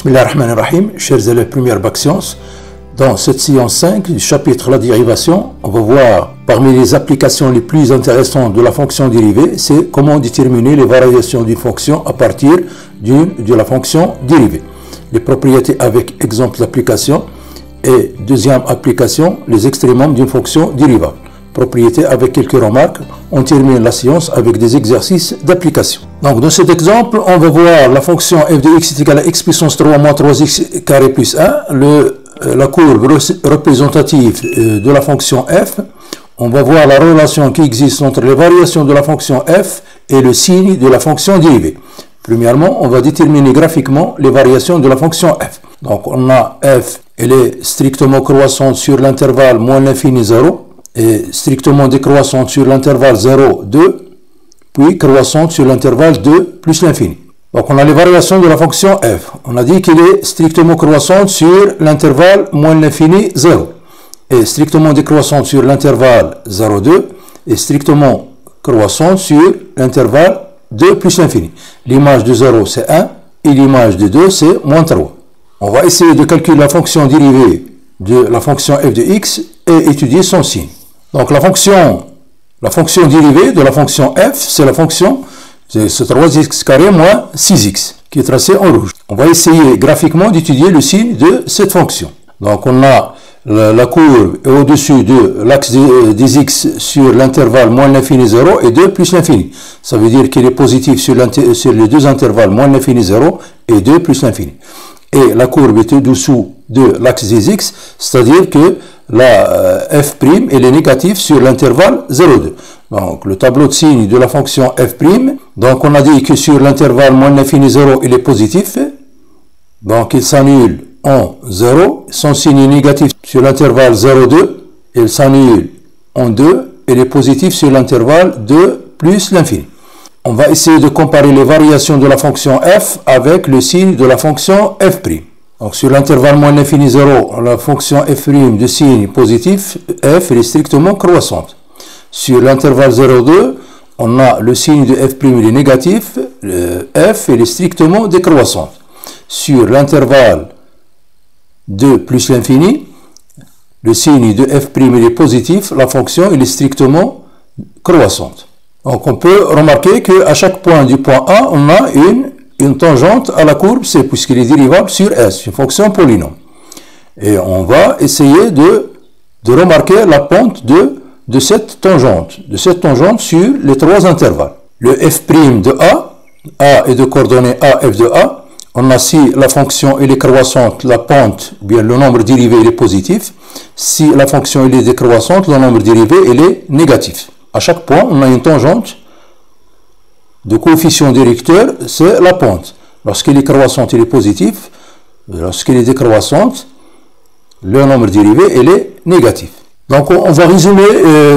Bismillahirrahmanirrahim, chers élèves première bac sciences. Dans cette séance 5 du chapitre la dérivation, on va voir parmi les applications les plus intéressantes de la fonction dérivée, c'est comment déterminer les variations d'une fonction à partir de la fonction dérivée. Les propriétés avec exemple d'application et deuxième application, les extrémums d'une fonction dérivable. Propriétés avec quelques remarques. On termine la séance avec des exercices d'application. Donc dans cet exemple, on va voir la fonction f de x est égale à x puissance 3 moins 3x carré plus 1, la courbe représentative de la fonction f. On va voir la relation qui existe entre les variations de la fonction f et le signe de la fonction dérivée. Premièrement, on va déterminer graphiquement les variations de la fonction f. Donc on a f, elle est strictement croissante sur l'intervalle moins l'infini 0, et strictement décroissante sur l'intervalle 0, 2, puis croissante sur l'intervalle 2 plus l'infini. Donc on a les variations de la fonction f. On a dit qu'elle est strictement croissante sur l'intervalle moins l'infini 0, et strictement décroissante sur l'intervalle 0, 2, et strictement croissante sur l'intervalle 2 plus l'infini. L'image de 0 c'est 1, et l'image de 2 c'est moins 3. On va essayer de calculer la fonction dérivée de la fonction f de x et étudier son signe. Donc la fonction dérivée de la fonction f, c'est la fonction, c'est 3x carré moins 6x, qui est tracée en rouge. On va essayer graphiquement d'étudier le signe de cette fonction. Donc on a la courbe au-dessus de l'axe des x sur l'intervalle moins l'infini 0 et 2 plus l'infini. Ça veut dire qu'il est positif sur les deux intervalles moins l'infini 0 et 2 plus l'infini. Et la courbe est au-dessous de l'axe des x, c'est-à-dire que la f' elle est négative sur l'intervalle 0,2. Donc le tableau de signe de la fonction f', donc on a dit que sur l'intervalle moins l'infini 0, il est positif, donc il s'annule en 0, son signe est négatif sur l'intervalle 0,2, il s'annule en 2, il est positif sur l'intervalle 2 plus l'infini. On va essayer de comparer les variations de la fonction f avec le signe de la fonction f'. Donc sur l'intervalle moins l'infini 0, la fonction f' de signe positif, f est strictement croissante. Sur l'intervalle 0,2, on a le signe de f' il est négatif, f est strictement décroissante. Sur l'intervalle 2 plus l'infini, le signe de f' il est positif, la fonction il est strictement croissante. Donc on peut remarquer qu'à chaque point du point A, on a une tangente à la courbe C, puisqu'il est dérivable sur S, une fonction polynôme. Et on va essayer de remarquer la pente de cette tangente sur les trois intervalles. Le f' de A est de coordonnées A, f de A. On a si la fonction elle est croissante, la pente, bien le nombre dérivé il est positif. Si la fonction elle est décroissante, le nombre dérivé il est négatif. À chaque point, on a une tangente de coefficient directeur, c'est la pente. Lorsqu'elle est croissante, il est positif. Lorsqu'elle est décroissante, le nombre dérivé, il est négatif. Donc, on va résumer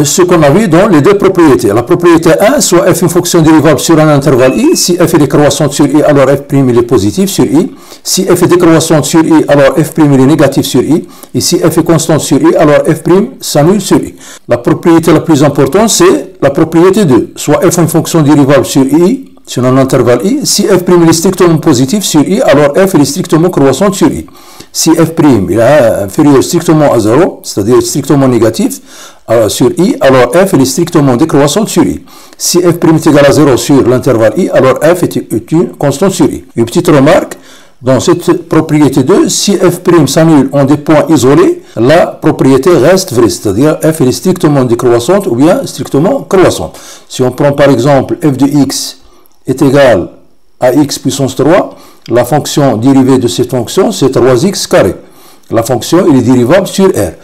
ce qu'on a vu dans les deux propriétés. La propriété 1, soit f une fonction dérivable sur un intervalle i. Si f est croissante sur i, alors f' il est positif sur i. Si f est décroissante sur i, alors f' il est négatif sur i. Et si f est constante sur i, alors f' s'annule sur i. La propriété la plus importante, c'est la propriété 2. Soit f une fonction dérivable sur i, sur un intervalle i. Si f' est strictement positif sur i, alors f est strictement croissante sur i. Si f' est inférieur strictement à 0, c'est-à-dire strictement négatif sur i, alors f est strictement décroissante sur i. Si f' est égal à 0 sur l'intervalle i, alors f est une constante sur i. Une petite remarque, dans cette propriété 2, si f' s'annule en des points isolés, la propriété reste vraie, c'est-à-dire f est strictement décroissante ou bien strictement croissante. Si on prend par exemple f de x est égal à x puissance 3, la fonction dérivée de cette fonction, c'est 3x carré. La fonction, elle est dérivable sur R.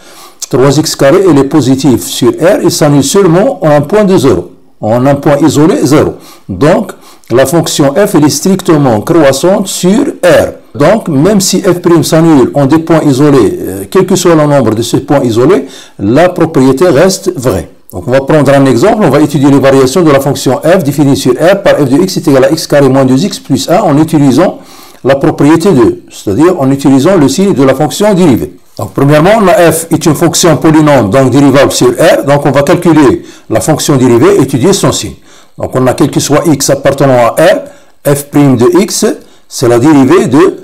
3x carré, elle est positive sur R et s'annule seulement en un point de 0. En un point isolé, 0. Donc, la fonction f, elle est strictement croissante sur R. Donc, même si f' s'annule en des points isolés, quel que soit le nombre de ces points isolés, la propriété reste vraie. Donc, on va prendre un exemple, on va étudier les variations de la fonction f définie sur R par f de x est égal à x carré moins 2x plus 1 en utilisant la propriété 2, c'est-à-dire en utilisant le signe de la fonction dérivée. Donc, premièrement, la f est une fonction polynôme, donc dérivable sur R, donc on va calculer la fonction dérivée et étudier son signe. Donc, on a quel que soit x appartenant à R, f' de x, c'est la dérivée de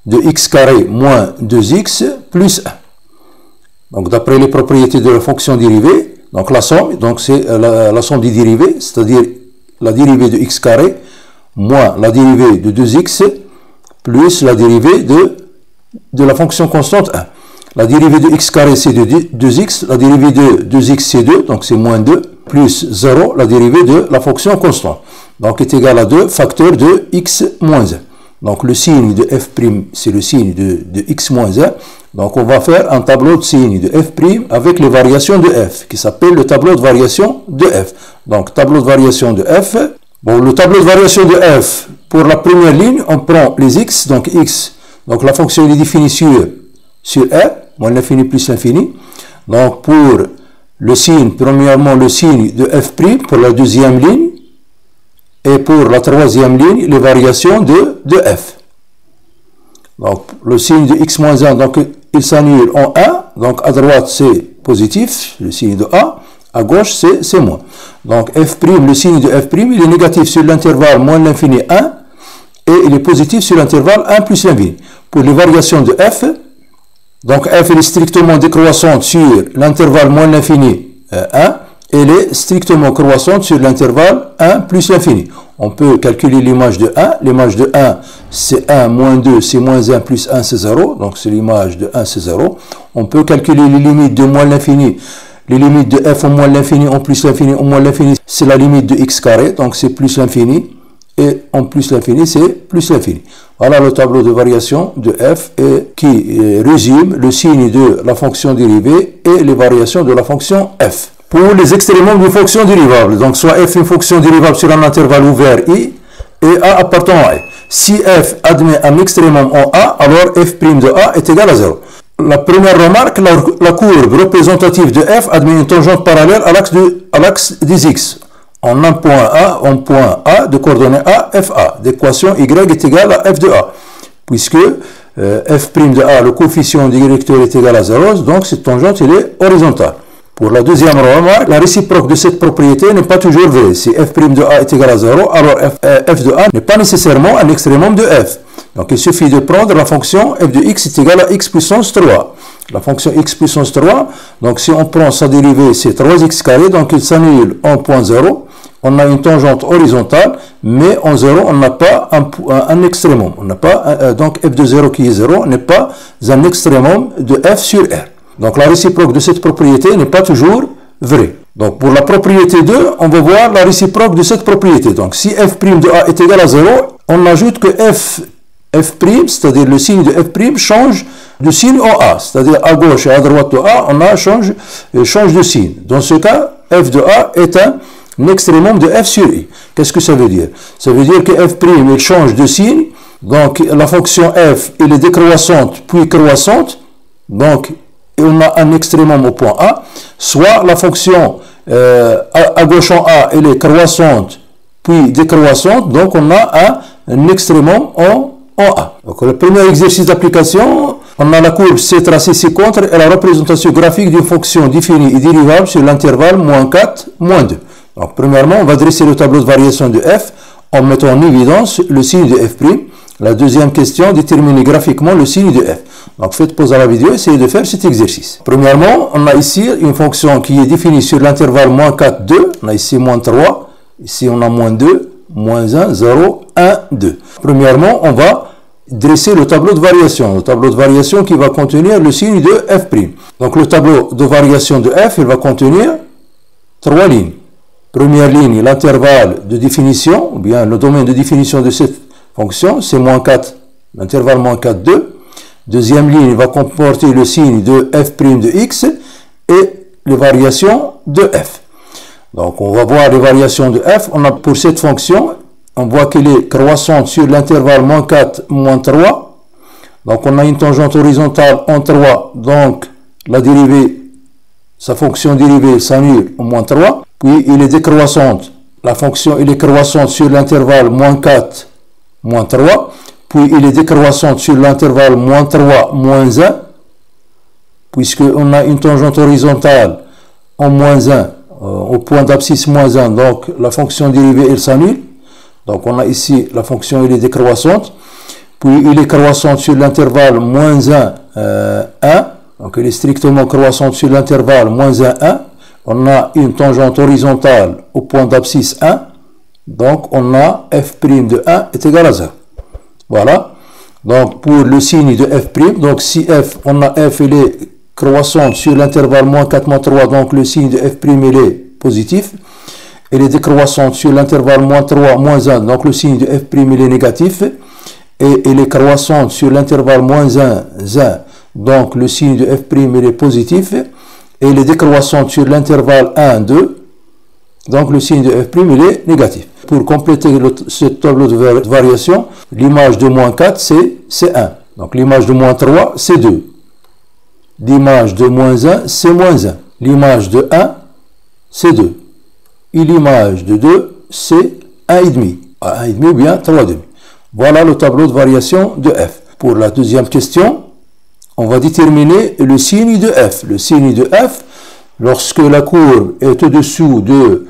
de x carré moins 2x plus 1. Donc d'après les propriétés de la fonction dérivée, donc la somme, donc c'est la somme des dérivés, c'est-à-dire la dérivée de x carré moins la dérivée de 2x plus la dérivée de la fonction constante 1. La dérivée de x carré c'est de 2x, la dérivée de 2x c'est 2, donc c'est moins 2, plus 0, la dérivée de la fonction constante. Donc est égal à 2 facteur de x moins 1. Donc le signe de f' c'est le signe de x moins 1. Donc on va faire un tableau de signes de f' avec les variations de f, qui s'appelle le tableau de variation de f. Donc tableau de variation de f. Bon, le tableau de variation de f, pour la première ligne, on prend les x, donc la fonction est définie sur R, moins l'infini plus l'infini. Donc pour le signe, premièrement le signe de f' pour la deuxième ligne, et pour la troisième ligne, les variations de f. Donc le signe de x moins 1, donc il s'annule en 1, donc à droite c'est positif, le signe de a, à gauche c'est moins. Donc f', le signe de f', il est négatif sur l'intervalle moins l'infini 1, et il est positif sur l'intervalle 1 plus l'infini. Pour les variations de f, donc f est strictement décroissante sur l'intervalle moins l'infini 1, et elle est strictement croissante sur l'intervalle 1 plus l'infini. On peut calculer l'image de 1. L'image de 1, c'est 1 moins 2, c'est moins 1 plus 1, c'est 0. Donc c'est l'image de 1, c'est 0. On peut calculer les limites de moins l'infini. Les limites de f en moins l'infini, en plus l'infini, en moins l'infini, c'est la limite de x carré. Donc c'est plus l'infini. Et en plus l'infini, c'est plus l'infini. Voilà le tableau de variation de f qui résume le signe de la fonction dérivée et les variations de la fonction f. Pour les extrémums d'une fonction dérivable, donc soit f une fonction dérivable sur un intervalle ouvert i et a appartenant à i. Si f admet un extrémum en a, alors f' de a est égal à 0. La première remarque, la courbe représentative de f admet une tangente parallèle à l'axe des x. En un point A de coordonnées a, fa, d'équation y est égale à f de a. Puisque f' de a, le coefficient directeur est égal à 0, donc cette tangente elle est horizontale. Pour la deuxième remarque, la réciproque de cette propriété n'est pas toujours vraie. Si f' de a est égal à 0, alors f de a n'est pas nécessairement un extrémum de f. Donc il suffit de prendre la fonction f de x est égal à x puissance 3. La fonction x puissance 3, donc si on prend sa dérivée, c'est 3x carré, donc il s'annule en point 0. On a une tangente horizontale, mais en 0, on n'a pas un extrémum. On n'a pas, donc f de 0 qui est 0 n'est pas un extrémum de f sur R. Donc la réciproque de cette propriété n'est pas toujours vraie. Donc pour la propriété 2, on va voir la réciproque de cette propriété. Donc si f' de a est égal à 0, on ajoute que f', c'est-à-dire le signe de f' change de signe en a. C'est-à-dire à gauche et à droite de a, on change de signe. Dans ce cas, f de a est un extrémum de f sur i. Qu'est-ce que ça veut dire? Ça veut dire que f' il change de signe. Donc la fonction f, elle est décroissante puis croissante. Donc on a un extrémum au point A, soit la fonction à gauche en A, elle est croissante, puis décroissante, donc on a un extrémum en A. Donc le premier exercice d'application, on a la courbe C tracée ci-contre et la représentation graphique d'une fonction définie et dérivable sur l'intervalle moins 4, moins 2. Donc premièrement, on va dresser le tableau de variation de f en mettant en évidence le signe de f'. La deuxième question, déterminer graphiquement le signe de f. Donc faites pause à la vidéo, essayez de faire cet exercice. Premièrement, on a ici une fonction qui est définie sur l'intervalle moins 4, 2. On a ici moins 3. Ici on a moins 2, moins 1, 0, 1, 2. Premièrement, on va dresser le tableau de variation. Le tableau de variation qui va contenir le signe de f'. Donc le tableau de variation de f, il va contenir 3 lignes. Première ligne, l'intervalle de définition, ou bien le domaine de définition de cette fonction, c'est moins 4, l'intervalle moins 4, 2. Deuxième ligne va comporter le signe de f' de x et les variations de f. Donc on va voir les variations de f. On a pour cette fonction, on voit qu'elle est croissante sur l'intervalle moins 4, moins 3. Donc on a une tangente horizontale en 3, donc la dérivée, sa fonction dérivée s'annule en moins 3. Puis il est décroissante. La fonction il est croissante sur l'intervalle moins 4, moins 3. Puis il est décroissante sur l'intervalle moins 3, moins 1. Puisqu'on a une tangente horizontale en moins 1, au point d'abscisse moins 1. Donc la fonction dérivée elle s'annule. Donc on a ici la fonction elle est décroissante. puis il est croissante sur l'intervalle moins 1, 1, donc il est strictement croissante sur l'intervalle moins 1, 1, on a une tangente horizontale au point d'abscisse 1, donc on a f' de 1 est égal à 0. Voilà, donc pour le signe de f', donc si f, on a f, il est croissante sur l'intervalle moins 4, moins 3, donc le signe de f', il est positif. Elle est décroissante sur l'intervalle moins 3, moins 1, donc le signe de f', il est négatif. Et elle est croissante sur l'intervalle moins 1, 1, donc le signe de f', il est positif. Et elle est décroissante sur l'intervalle 1, 2, donc le signe de f', il est négatif. Pour compléter ce tableau de variation, l'image de moins 4, c'est 1. Donc l'image de moins 3, c'est 2. L'image de moins 1, c'est moins 1. L'image de 1, c'est 2. Et l'image de 2, c'est 1,5. 1,5 ou bien 3,5. Voilà le tableau de variation de f. Pour la deuxième question, on va déterminer le signe de f. Le signe de f, lorsque la courbe est au-dessous de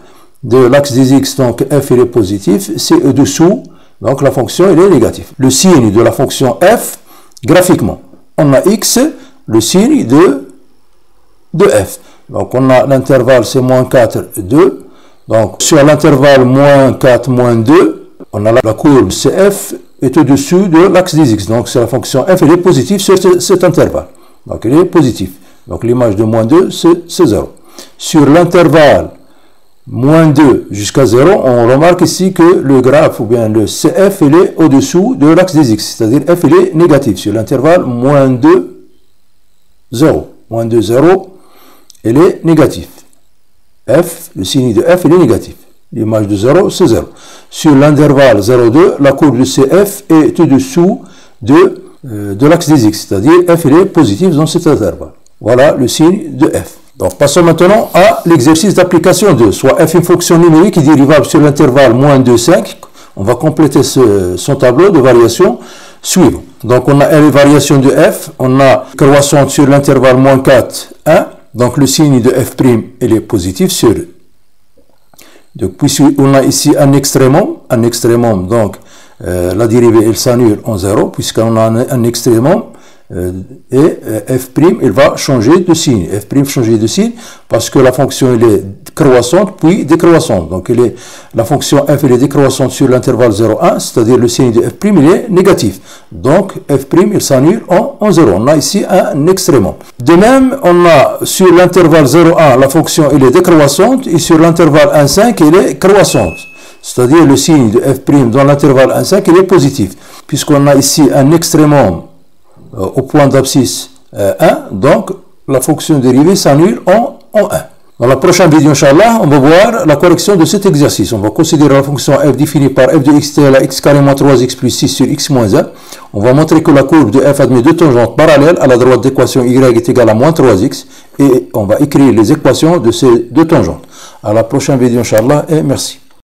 l'axe des x, donc f il est positif, c'est au-dessous, donc la fonction elle est négative. Le signe de la fonction f, graphiquement, on a x, le signe de f. Donc on a l'intervalle c'est moins 4, 2. Donc sur l'intervalle moins 4, moins 2, on a la courbe CF est au-dessus de l'axe des x. Donc c'est la fonction f, elle est positive sur cet intervalle. Donc elle est positive. Donc l'image de moins 2, c'est 0. Sur l'intervalle moins 2 jusqu'à 0, on remarque ici que le graphe ou bien le CF, il est au-dessous de l'axe des x. C'est-à-dire f, il est négatif sur l'intervalle moins 2, 0. Moins 2, 0, il est négatif. F, le signe de f, il est négatif. L'image de 0, c'est 0. Sur l'intervalle 0,2, la courbe de CF est au-dessous de l'axe des x, c'est-à-dire f il est positif dans cet intervalle. Voilà le signe de f. Donc passons maintenant à l'exercice d'application 2, soit f une fonction numérique dérivable sur l'intervalle moins 2, 5. On va compléter son tableau de variation suivant. Donc on a les variations de f, on a croissante sur l'intervalle moins 4, 1. Donc le signe de f', il est positif sur. Donc puisqu'on a ici un extrémum, donc la dérivée elle s'annule en 0, puisqu'on a un extrémum, et f', il va changer de signe. F' changer de signe parce que la fonction elle est croissante puis décroissante. Donc la fonction f elle est décroissante sur l'intervalle 0,1, c'est-à-dire le signe de f' il est négatif. Donc f' il s'annule en 0. On a ici un extrémum. De même, on a sur l'intervalle 0,1 la fonction elle est décroissante et sur l'intervalle 1,5 elle est croissante. C'est-à-dire le signe de f' dans l'intervalle 1,5 il est positif. Puisqu'on a ici un extrémum au point d'abscisse 1, donc la fonction dérivée s'annule en 1. Dans la prochaine vidéo, Inch'Allah, on va voir la correction de cet exercice. On va considérer la fonction f définie par f de x égale à x carré moins 3x plus 6 sur x moins 1. On va montrer que la courbe de f admet deux tangentes parallèles à la droite d'équation y est égale à moins 3x. Et on va écrire les équations de ces deux tangentes. À la prochaine vidéo, Inch'Allah, et merci.